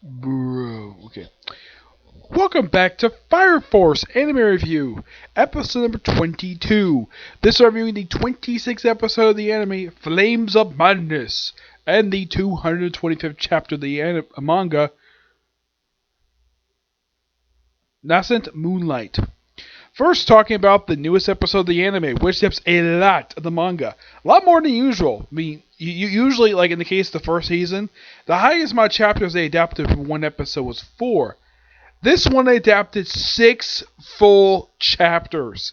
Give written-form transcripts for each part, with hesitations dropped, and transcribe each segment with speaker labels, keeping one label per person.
Speaker 1: Bro, okay. Welcome back to Fire Force Anime Review, episode number 22. This is reviewing the 26th episode of the anime Flames of Madness and the 225th chapter of the manga Nascent Moonlight. First, talking about the newest episode of the anime, which dips a lot of the manga. A lot more than usual. I mean, you usually, like in the case of the first season, the highest amount of chapters they adapted from one episode was 4. This one they adapted 6 full chapters.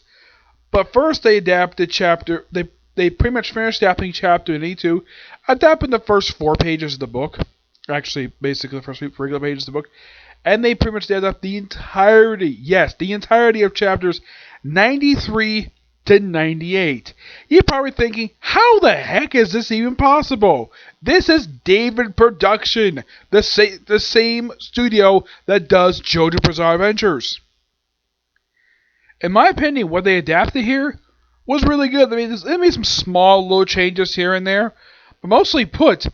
Speaker 1: But first they adapted chapter, they pretty much finished adapting chapter 82, adapting the first 4 pages of the book. Actually, basically the first 3 regular pages of the book. And they pretty much did up the entirety, yes, the entirety of chapters 93 to 98. You're probably thinking, how the heck is this even possible? This is David Production, the same studio that does JoJo Bizarre Adventures. In my opinion, what they adapted here was really good. They made some small little changes here and there, but mostly put,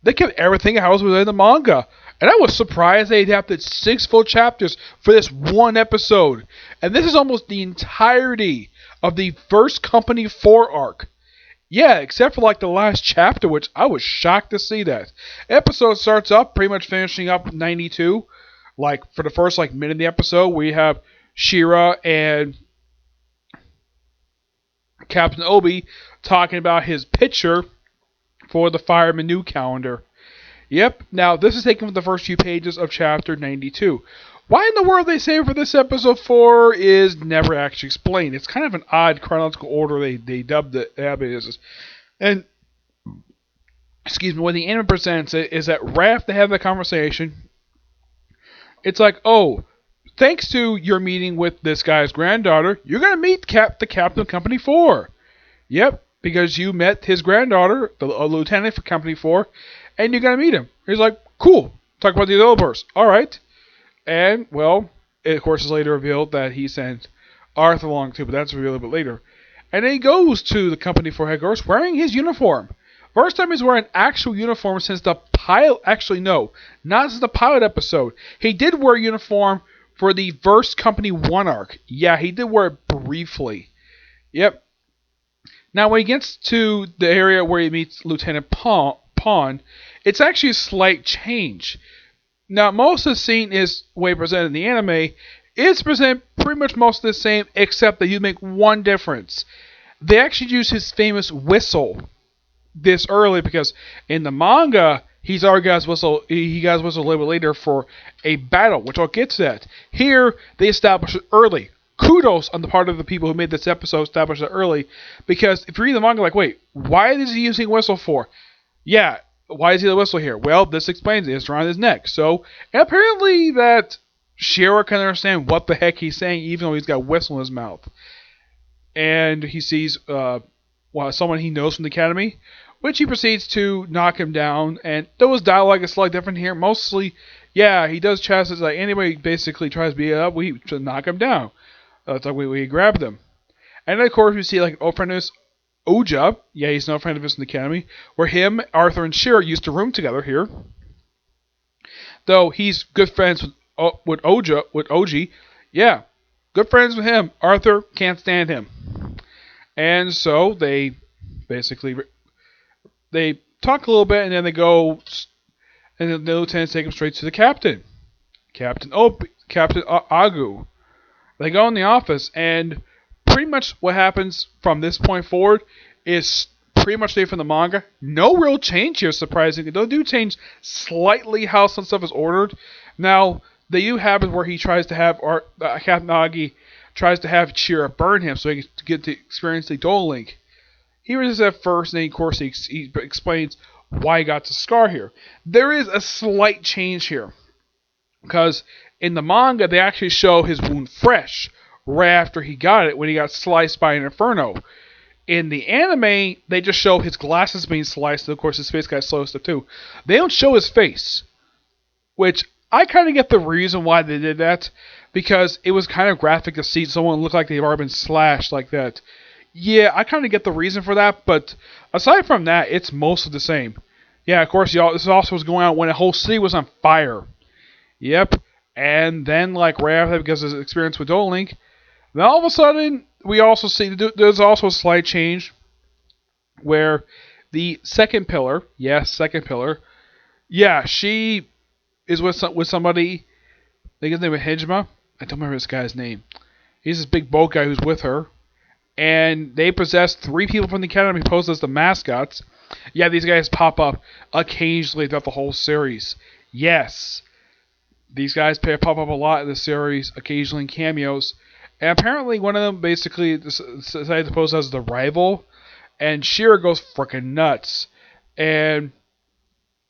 Speaker 1: they kept everything else within the manga. And I was surprised they adapted 6 full chapters for this one episode. And this is almost the entirety of the first Company 4 arc. Yeah, except for like the last chapter, which I was shocked to see that. Episode starts up, pretty much finishing up 92. Like, for the first minute of the episode, we have Shira and Captain Obi talking about his picture for the Fireman New calendar. Yep, now this is taken from the first few pages of chapter 92. Why in the world they say for this episode 4 is never actually explained. It's kind of an odd chronological order they dubbed it as. And, excuse me, when the anime presents it is that right after they have the conversation, it's like, oh, thanks to your meeting with this guy's granddaughter, you're going to meet the captain of Company 4. Yep, because you met his granddaughter, the lieutenant for Company 4, and you're going to meet him. He's like, cool. Talk about the developers. Alright. And, well, it of course is later revealed that he sent Arthur along too, but that's revealed a bit later. And then he goes to the Company 4 headquarters wearing his uniform. First time he's wearing an actual uniform since the pilot, actually no, not since the pilot episode. He did wear a uniform for the first Company 1 arc. Yeah, he did wear it briefly. Yep. Now when he gets to the area where he meets Lieutenant Pawn, it's actually a slight change. Now, most of the scene is the way presented in the anime. It's presented pretty much most of the same, except that you make one difference. They actually use his famous whistle this early, because in the manga, he's already got his whistle. He got his whistle a little bit later for a battle, which I'll get to that. Here, they establish it early. Kudos on the part of the people who made this episode establish it early, because if you read the manga, like, wait, why is he using a whistle for? Yeah, why is he the whistle here? Well, this explains it. It's around his neck. So, apparently that Shira can understand what the heck he's saying, even though he's got a whistle in his mouth. And he sees someone he knows from the academy, which he proceeds to knock him down. And though his dialogue is slightly different here, mostly, yeah, he does chastise, like anybody basically tries to beat it up, we should knock him down. It's like we grabbed him. And then, of course, we see like old friend Oja, yeah, he's no friend of his in the academy, where him, Arthur, and Shira used to room together here. Though he's good friends with Oji, yeah, good friends with him. Arthur can't stand him. And so they basically, they talk a little bit, and then they go, and then the lieutenants take him straight to the captain. Captain Agu. They go in the office, and pretty much what happens from this point forward is pretty much straight from the manga. No real change here, surprisingly. They do change slightly how some stuff is ordered. Now, they do happen where he tries to have Captain Agi tries to have Shira burn him so he can get to experience the Dual Link. He resists at first, and then of course he explains why he got the scar here. There is a slight change here, because in the manga they actually show his wound fresh right after he got it, when he got sliced by an inferno. In the anime, they just show his glasses being sliced, and of course his face got sliced too. They don't show his face, which I kind of get the reason why they did that, because it was kind of graphic to see someone look like they've already been slashed like that. Yeah, I kind of get the reason for that, but aside from that, it's mostly the same. Yeah, of course, y'all, this also was going on when the whole city was on fire. Yep. And then, like, right after that, because of his experience with Duel Link, then all of a sudden, we also see there's also a slight change where the second pillar, yes, second pillar, yeah, she is with somebody. I think his name is Hijima. I don't remember this guy's name. He's this big boat guy who's with her, and they possess three people from the academy posed as the mascots. Yeah, these guys pop up occasionally throughout the whole series. Yes, these guys pop up a lot in the series, occasionally in cameos. And apparently, one of them basically decided to pose as the rival, and Shira goes freaking nuts. And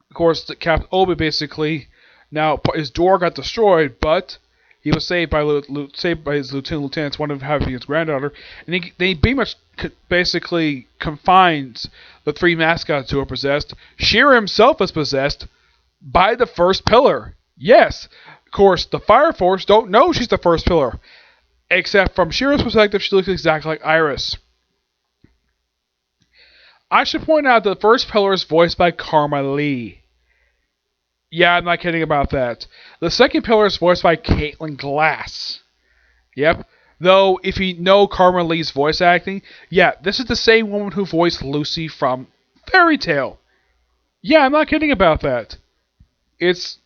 Speaker 1: of course, the Captain Obi basically now his door got destroyed, but he was saved by his lieutenants, one of having his granddaughter, and they pretty much basically confines the three mascots who are possessed. Shira himself is possessed by the first pillar. Yes, of course, the Fire Force don't know she's the first pillar, except from Shira's perspective, she looks exactly like Iris. I should point out that the first pillar is voiced by Karma Lee. Yeah, I'm not kidding about that. The second pillar is voiced by Caitlin Glass. Yep. Though, if you know Karma Lee's voice acting, yeah, this is the same woman who voiced Lucy from Fairy Tail. Yeah, I'm not kidding about that. It's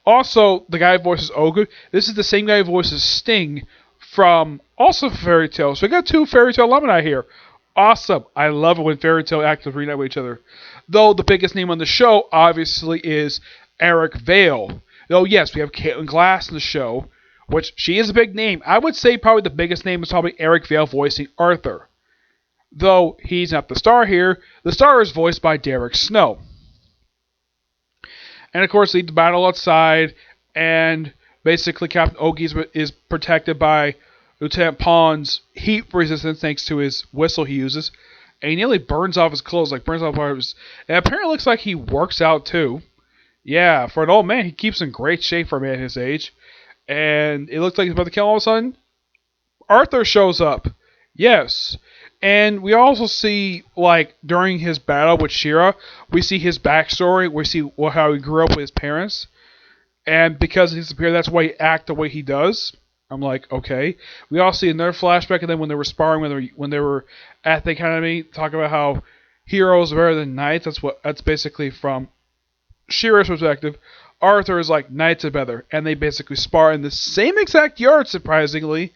Speaker 1: also the guy who voices Ogu. This is the same guy who voices Sting from also Fairy Tail. So we got two Fairy Tail alumni here. Awesome. I love it when Fairy Tail actors reunite with each other. Though the biggest name on the show, obviously, is Eric Vale. Though, yes, we have Caitlin Glass in the show, which she is a big name. I would say probably the biggest name is probably Eric Vale voicing Arthur. Though he's not the star here, the star is voiced by Derek Snow. And of course, lead the battle outside, and basically Captain Ogi is protected by Lieutenant Pond's heat resistance thanks to his whistle he uses. And he nearly burns off his clothes, like burns off part of his... And apparently looks like he works out too. Yeah, for an old man, he keeps in great shape for a man his age. And it looks like he's about to kill all of a sudden. Arthur shows up. Yes. And we also see, like, during his battle with Shira, we see his backstory. We see how he grew up with his parents. And because he disappeared, that's why he acts the way he does. I'm like, okay. We also see another flashback of them when they were sparring, when they were at the academy, talk about how heroes are better than knights. That's basically from Shira's perspective. Arthur is like knights are better, and they basically spar in the same exact yard, surprisingly.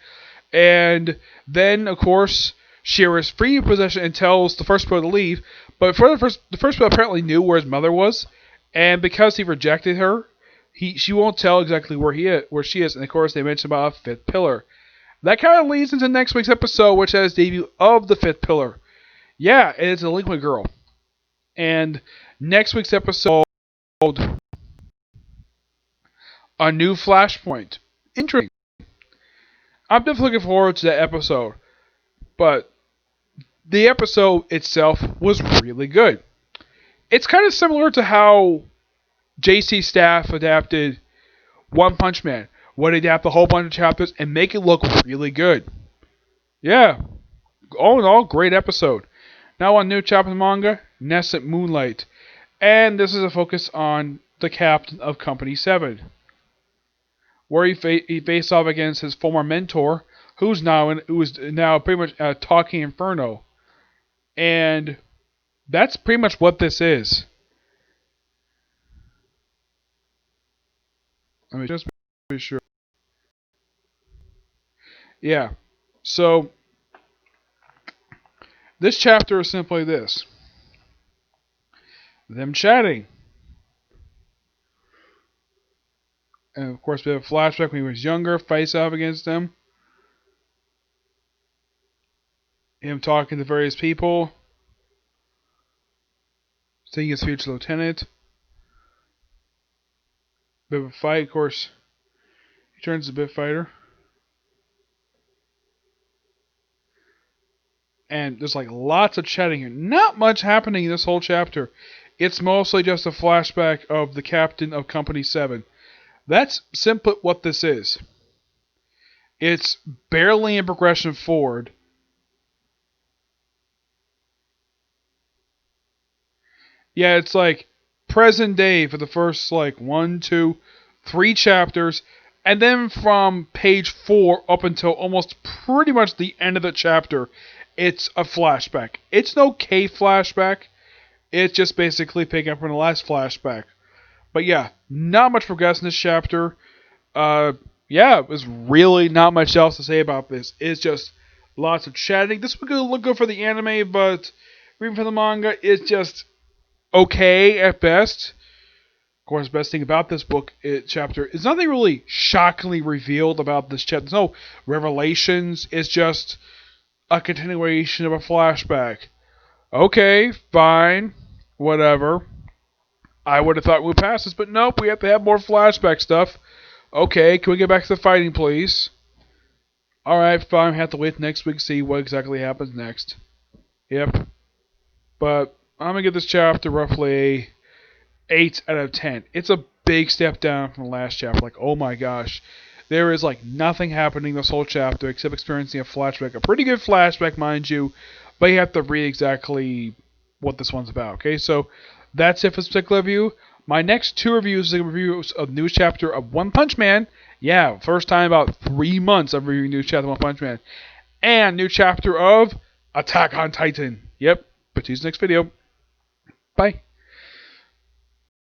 Speaker 1: And then, of course, Shira is free of possession and tells the first pillar to leave. But for the first pillar apparently knew where his mother was, and because he rejected her, she won't tell exactly where she is. And of course, they mention about a fifth pillar. That kind of leads into next week's episode, which has debut of the fifth pillar. Yeah, it's a Liquid Girl. And next week's episode, a new Flashpoint. Interesting. I'm definitely looking forward to that episode. But the episode itself was really good. It's kind of similar to how JC Staff adapted One Punch Man. Would adapt a whole bunch of chapters and make it look really good. Yeah. All in all, great episode. Now on new chapter of the manga, Nascent Moonlight. And this is a focus on the captain of Company 7. Where he faced off against his former mentor, who is now pretty much a talking inferno. And that's pretty much what this is. Let me just be sure. Yeah. So, this chapter is simply this. Them chatting. And of course, we have a flashback when he was younger, face off against them. Him talking to various people. Seeing his future lieutenant. Bit of a fight, of course. He turns a bit fighter. And there's like lots of chatting here. Not much happening in this whole chapter. It's mostly just a flashback of the captain of Company 7. That's simply what this is. It's barely in progression forward. Yeah, it's like present day for the first like 1, 2, 3 chapters, and then from page 4 up until almost pretty much the end of the chapter, it's a flashback. It's an okay flashback. It's just basically picking up from the last flashback. But yeah, not much progress in this chapter. Yeah, there's really not much else to say about this. It's just lots of chatting. This would look good for the anime, but reading from the manga, it's just okay at best. Of course, the best thing about this chapter is nothing really shockingly revealed about this chapter. There's no revelations. It's just a continuation of a flashback. Okay, fine, whatever. I would have thought we'd pass this, but nope, we have to have more flashback stuff. Okay, can we get back to the fighting, please? Alright, fine, we have to wait next week to see what exactly happens next. Yep. But I'm going to give this chapter roughly a 8 out of 10. It's a big step down from the last chapter. Like, oh my gosh. There is like nothing happening this whole chapter except experiencing a flashback. A pretty good flashback, mind you, but you have to read exactly what this one's about. Okay, so that's it for this particular review. My next 2 reviews are reviews of the new chapter of One Punch Man. Yeah, first time in about 3 months I'm reviewing new chapter of One Punch Man. And new chapter of Attack on Titan. Yep, but see you next video. Bye.